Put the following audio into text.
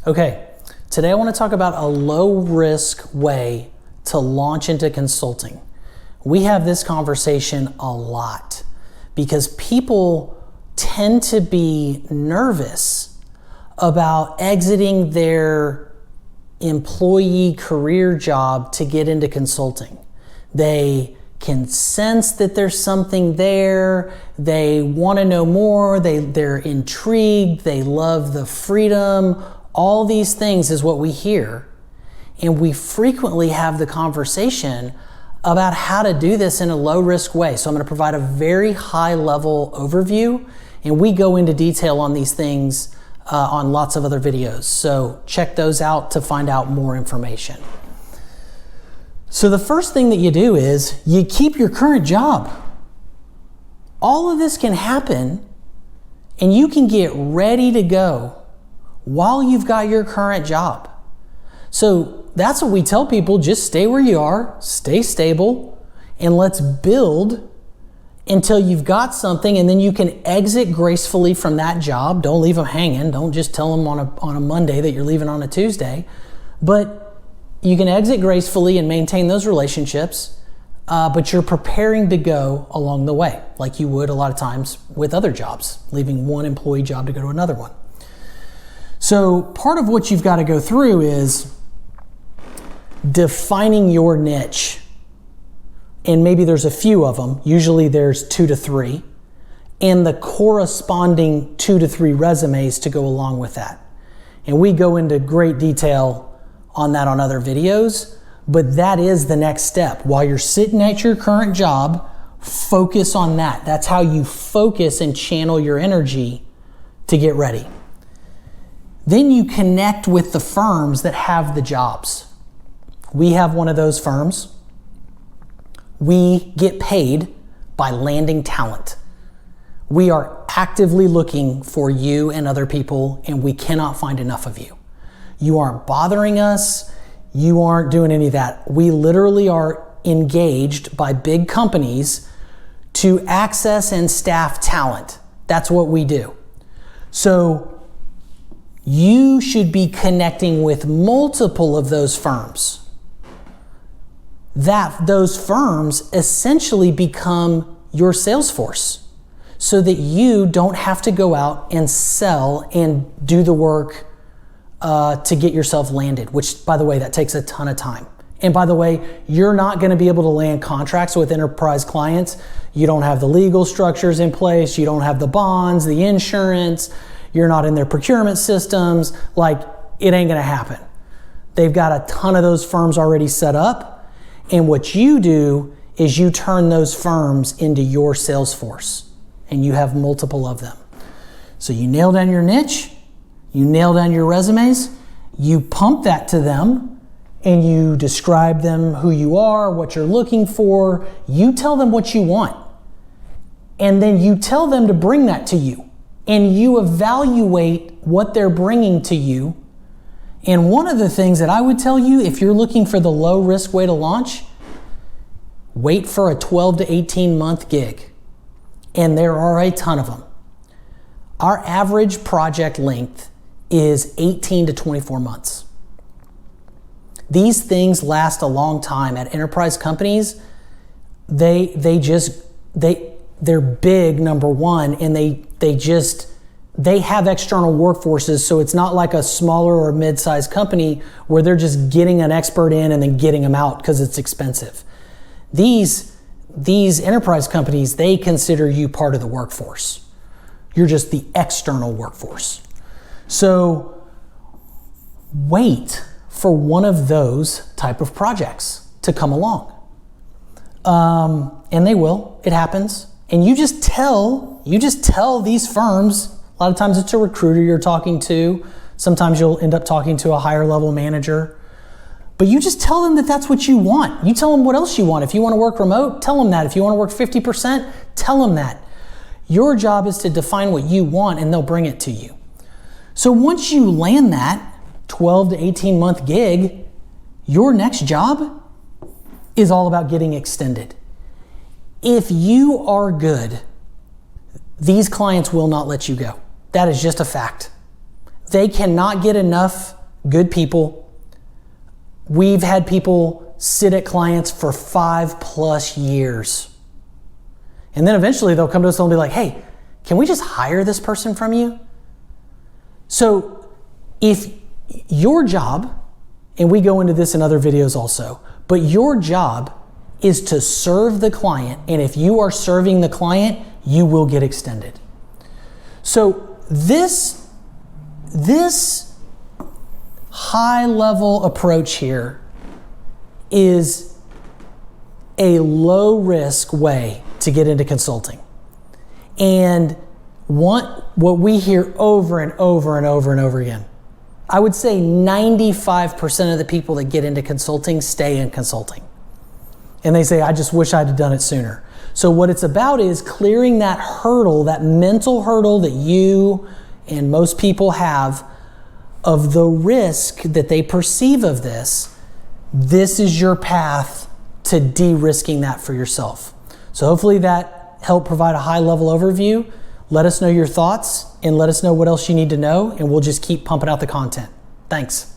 Okay, today I want to talk about a low risk way to launch into consulting. We have this conversation a lot because people tend to be nervous about exiting their employee career job to get into consulting. They can sense that there's something there. They want to know more. They're intrigued. They love the freedom. All these things is what we hear. And we frequently have the conversation about how to do this in a low risk way. So I'm going to provide a very high level overview, and we go into detail on these things on lots of other videos. So check those out to find out more information. So the first thing that you do is you keep your current job. All of this can happen and you can get ready to go while you've got your current job. So that's what we tell people, just stay where you are, stay stable, and let's build until you've got something, and then you can exit gracefully from that job. Don't leave them hanging. Don't just tell them on a Monday that you're leaving on a Tuesday. But you can exit gracefully and maintain those relationships, but you're preparing to go along the way, like you would a lot of times with other jobs, leaving one employee job to go to another one. So part of what you've got to go through is defining your niche. And maybe there's a few of them. Usually there's 2 to 3, and the corresponding 2 to 3 resumes to go along with that. And we go into great detail on that on other videos, but that is the next step. While you're sitting at your current job, focus on that. That's how you focus and channel your energy to get ready. Then you connect with the firms that have the jobs. We have one of those firms. We get paid by landing talent. We are actively looking for you and other people, and we cannot find enough of you. You aren't bothering us. You aren't doing any of that. We literally are engaged by big companies to access and staff talent. That's what we do. So you should be connecting with multiple of those firms. Those firms essentially become your sales force so that you don't have to go out and sell and do the work to get yourself landed, which, by the way, that takes a ton of time. And by the way, you're not going to be able to land contracts with enterprise clients. You don't have the legal structures in place. You don't have the bonds, the insurance. You're not in their procurement systems. Like, it ain't going to happen. They've got a ton of those firms already set up. And what you do is you turn those firms into your sales force, and you have multiple of them. So you nail down your niche, you nail down your resumes, you pump that to them, and you describe them who you are, what you're looking for. You tell them what you want, and then you tell them to bring that to you, and you evaluate what they're bringing to you. And one of the things that I would tell you, if you're looking for the low risk way to launch, wait for a 12 to 18 month gig. And there are a ton of them. Our average project length is 18 to 24 months. These things last a long time. At enterprise companies, they're big, number one, and they have external workforces, so it's not like a smaller or mid-sized company where they're just getting an expert in and then getting them out because it's expensive. These enterprise companies, they consider you part of the workforce. You're just the external workforce. So wait for one of those type of projects to come along. And they will, it happens. And you just tell these firms. A lot of times it's a recruiter you're talking to. Sometimes you'll end up talking to a higher level manager. But you just tell them that that's what you want. You tell them what else you want. If you want to work remote, tell them that. If you want to work 50%, tell them that. Your job is to define what you want, and they'll bring it to you. So once you land that 12 to 18 month gig, your next job is all about getting extended. If you are good, these clients will not let you go. That is just a fact. they cannot get enough good people. We've had people sit at clients for 5+ years. And then eventually they'll come to us and they'll be like, hey, can we just hire this person from you? So if your job, and we go into this in other videos also, but your job is to serve the client, and if you are serving the client, you will get extended. So this high level approach here is a low risk way to get into consulting. And what we hear over and over and over and over again, I would say 95% of the people that get into consulting stay in consulting. And they say, I just wish I'd have done it sooner. So what it's about is clearing that hurdle, that mental hurdle that you and most people have of the risk that they perceive of this. This is your path to de-risking that for yourself. So hopefully that helped provide a high level overview. Let us know your thoughts and let us know what else you need to know, and we'll just keep pumping out the content. Thanks.